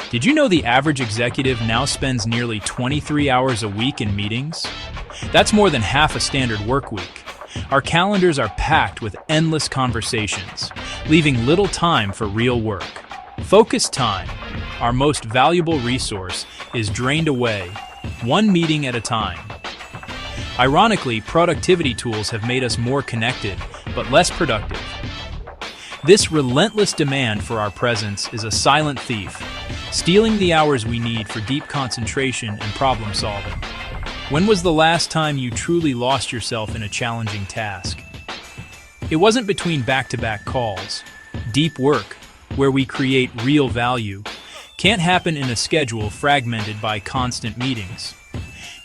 Did you know the average executive now spends nearly 23 hours a week in meetings? That's more than half a standard work week. Our calendars are packed with endless conversations, leaving little time for real work. Focus time, our most valuable resource, is drained away, one meeting at a time. Ironically, productivity tools have made us more connected, but less productive. This relentless demand for our presence is a silent thief, stealing the hours we need for deep concentration and problem solving. When was the last time you truly lost yourself in a challenging task? It wasn't between back-to-back calls. Deep work, where we create real value, can't happen in a schedule fragmented by constant meetings.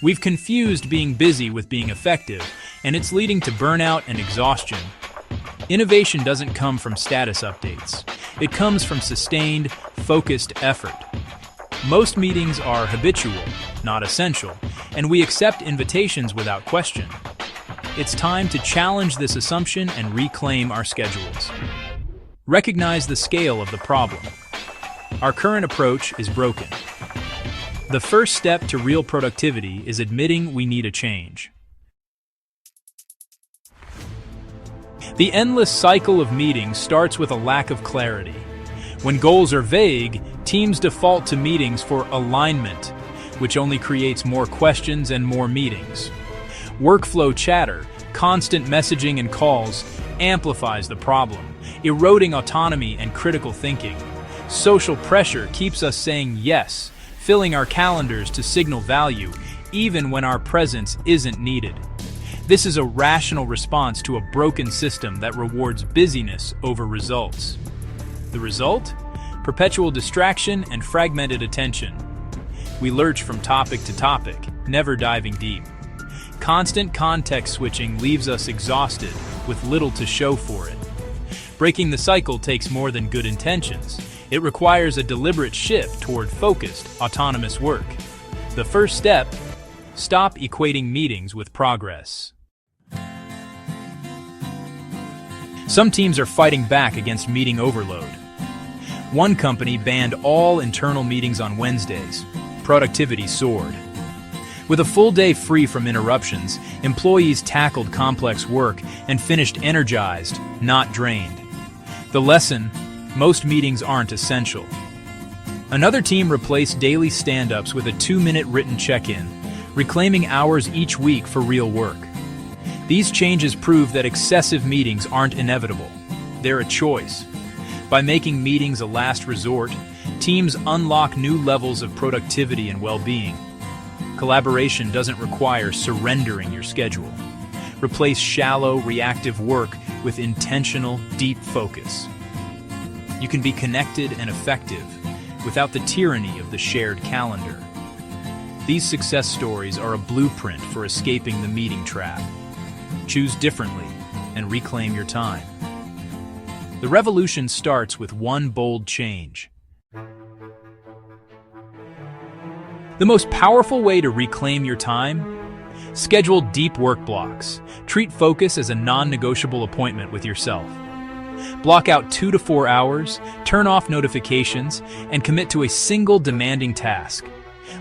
We've confused being busy with being effective, and it's leading to burnout and exhaustion. Innovation doesn't come from status updates. It comes from sustained, focused effort. Most meetings are habitual, not essential, and we accept invitations without question. It's time to challenge this assumption and reclaim our schedules. Recognize the scale of the problem. Our current approach is broken. The first step to real productivity is admitting we need a change. The endless cycle of meetings starts with a lack of clarity. When goals are vague, teams default to meetings for alignment, which only creates more questions and more meetings. Workflow chatter, constant messaging and calls, amplifies the problem, eroding autonomy and critical thinking. Social pressure keeps us saying yes, filling our calendars to signal value, even when our presence isn't needed. This is a rational response to a broken system that rewards busyness over results. The result? Perpetual distraction and fragmented attention. We lurch from topic to topic, never diving deep. Constant context switching leaves us exhausted, with little to show for it. Breaking the cycle takes more than good intentions. It requires a deliberate shift toward focused, autonomous work. The first step: stop equating meetings with progress. Some teams are fighting back against meeting overload. One company banned all internal meetings on Wednesdays. Productivity soared. With a full day free from interruptions, employees tackled complex work and finished energized, not drained. The lesson: most meetings aren't essential. Another team replaced daily stand-ups with a 2-minute written check-in, reclaiming hours each week for real work. These changes prove that excessive meetings aren't inevitable. They're a choice. By making meetings a last resort, teams unlock new levels of productivity and well-being. Collaboration doesn't require surrendering your schedule. Replace shallow, reactive work with intentional, deep focus. You can be connected and effective without the tyranny of the shared calendar. These success stories are a blueprint for escaping the meeting trap. Choose differently and reclaim your time. The revolution starts with one bold change. The most powerful way to reclaim your time? Schedule deep work blocks. Treat focus as a non-negotiable appointment with yourself. Block out 2 to 4 hours, turn off notifications, and commit to a single demanding task.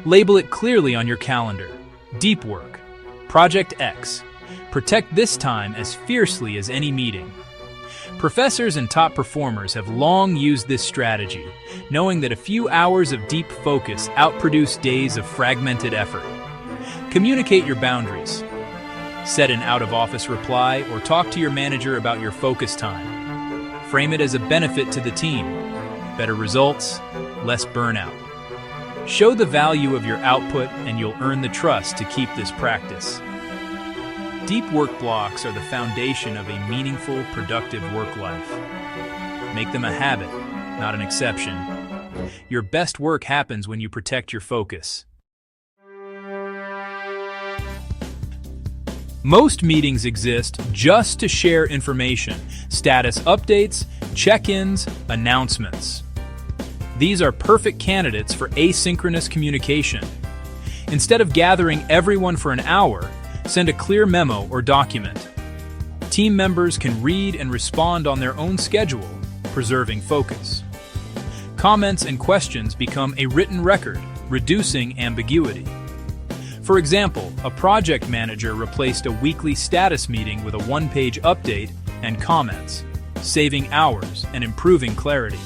Label it clearly on your calendar. Deep work. Project X. Protect this time as fiercely as any meeting. Professors and top performers have long used this strategy, knowing that a few hours of deep focus outproduce days of fragmented effort. Communicate your boundaries. Set an out-of-office reply or talk to your manager about your focus time. Frame it as a benefit to the team. Better results, less burnout. Show the value of your output and you'll earn the trust to keep this practice. Deep work blocks are the foundation of a meaningful, productive work life. Make them a habit, not an exception. Your best work happens when you protect your focus. Most meetings exist just to share information, status updates, check-ins, announcements. These are perfect candidates for asynchronous communication. Instead of gathering everyone for an hour, send a clear memo or document. Team members can read and respond on their own schedule, preserving focus. Comments and questions become a written record, reducing ambiguity. For example, a project manager replaced a weekly status meeting with a one-page update and comments, saving hours and improving clarity.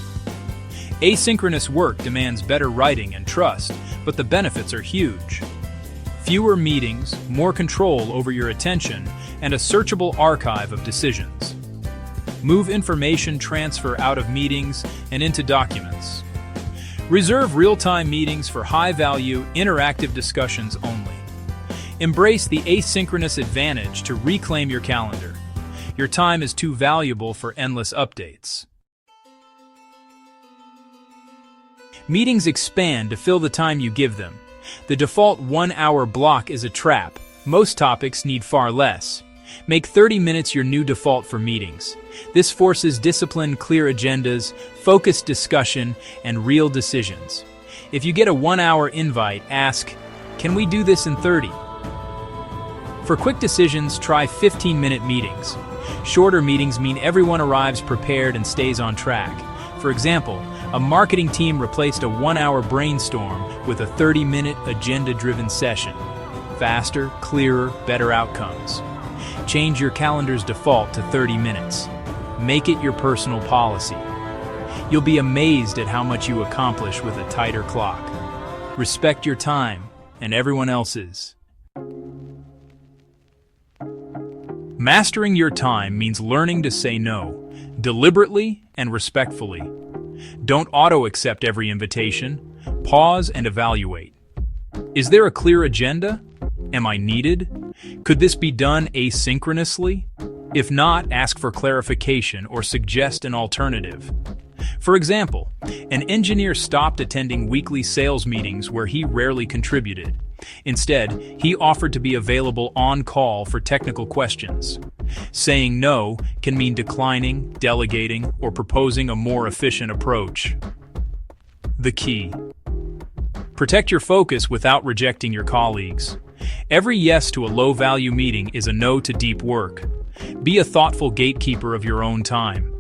Asynchronous work demands better writing and trust, but the benefits are huge. Fewer meetings, more control over your attention, and a searchable archive of decisions. Move information transfer out of meetings and into documents. Reserve real-time meetings for high-value, interactive discussions only. Embrace the asynchronous advantage to reclaim your calendar. Your time is too valuable for endless updates. Meetings expand to fill the time you give them. The default 1-hour block is a trap. Most topics need far less. Make 30 minutes your new default for meetings. This forces disciplined, clear agendas, focused discussion, and real decisions. If you get a 1-hour invite, ask, "Can we do this in 30?" For quick decisions, try 15-minute meetings. Shorter meetings mean everyone arrives prepared and stays on track. For example, a marketing team replaced a 1-hour brainstorm with a 30-minute agenda-driven session. Faster, clearer, better outcomes. Change your calendar's default to 30 minutes. Make it your personal policy. You'll be amazed at how much you accomplish with a tighter clock. Respect your time and everyone else's. Mastering your time means learning to say no, deliberately and respectfully. Don't auto-accept every invitation. Pause and evaluate. Is there a clear agenda? Am I needed? Could this be done asynchronously? If not, ask for clarification or suggest an alternative. For example, an engineer stopped attending weekly sales meetings where he rarely contributed. Instead, he offered to be available on call for technical questions. Saying no can mean declining, delegating, or proposing a more efficient approach. The key: protect your focus without rejecting your colleagues. Every yes to a low-value meeting is a no to deep work. Be a thoughtful gatekeeper of your own time.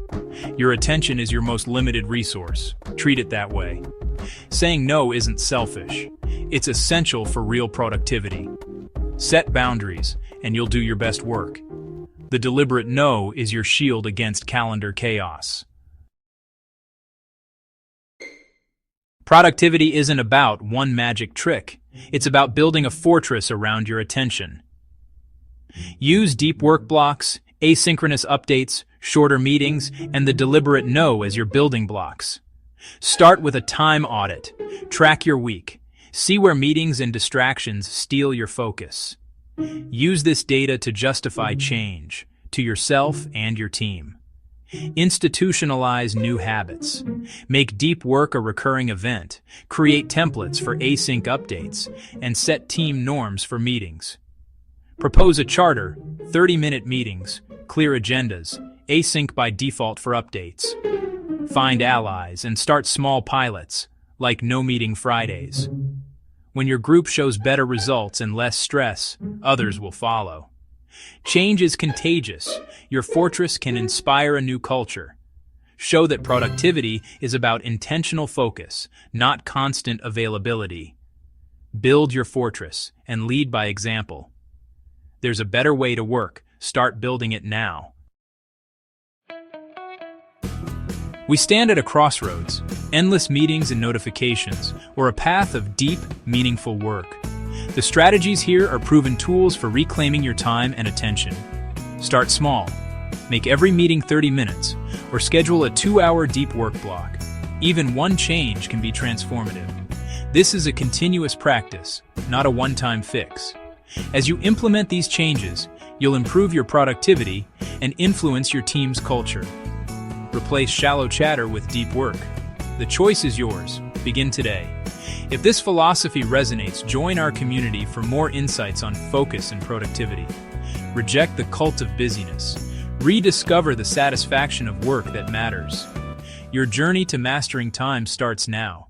Your attention is your most limited resource. Treat it that way. Saying no isn't selfish. It's essential for real productivity. Set boundaries, and you'll do your best work. The deliberate no is your shield against calendar chaos. Productivity isn't about one magic trick. It's about building a fortress around your attention. Use deep work blocks, asynchronous updates, shorter meetings, and the deliberate no as your building blocks. Start with a time audit. Track your week. See where meetings and distractions steal your focus. Use this data to justify change to yourself and your team. Institutionalize new habits. Make deep work a recurring event. Create templates for async updates, and set team norms for meetings. Propose a charter, 30-minute meetings, clear agendas, async by default for updates. Find allies and start small pilots, like No Meeting Fridays. When your group shows better results and less stress, others will follow. Change is contagious. Your fortress can inspire a new culture. Show that productivity is about intentional focus, not constant availability. Build your fortress and lead by example. There's a better way to work. Start building it now. We stand at a crossroads, endless meetings and notifications, or a path of deep, meaningful work. The strategies here are proven tools for reclaiming your time and attention. Start small. Make every meeting 30 minutes, or schedule a 2-hour deep work block. Even one change can be transformative. This is a continuous practice, not a one-time fix. As you implement these changes, you'll improve your productivity and influence your team's culture. Replace shallow chatter with deep work. The choice is yours. Begin today. If this philosophy resonates, join our community for more insights on focus and productivity. Reject the cult of busyness. Rediscover the satisfaction of work that matters. Your journey to mastering time starts now.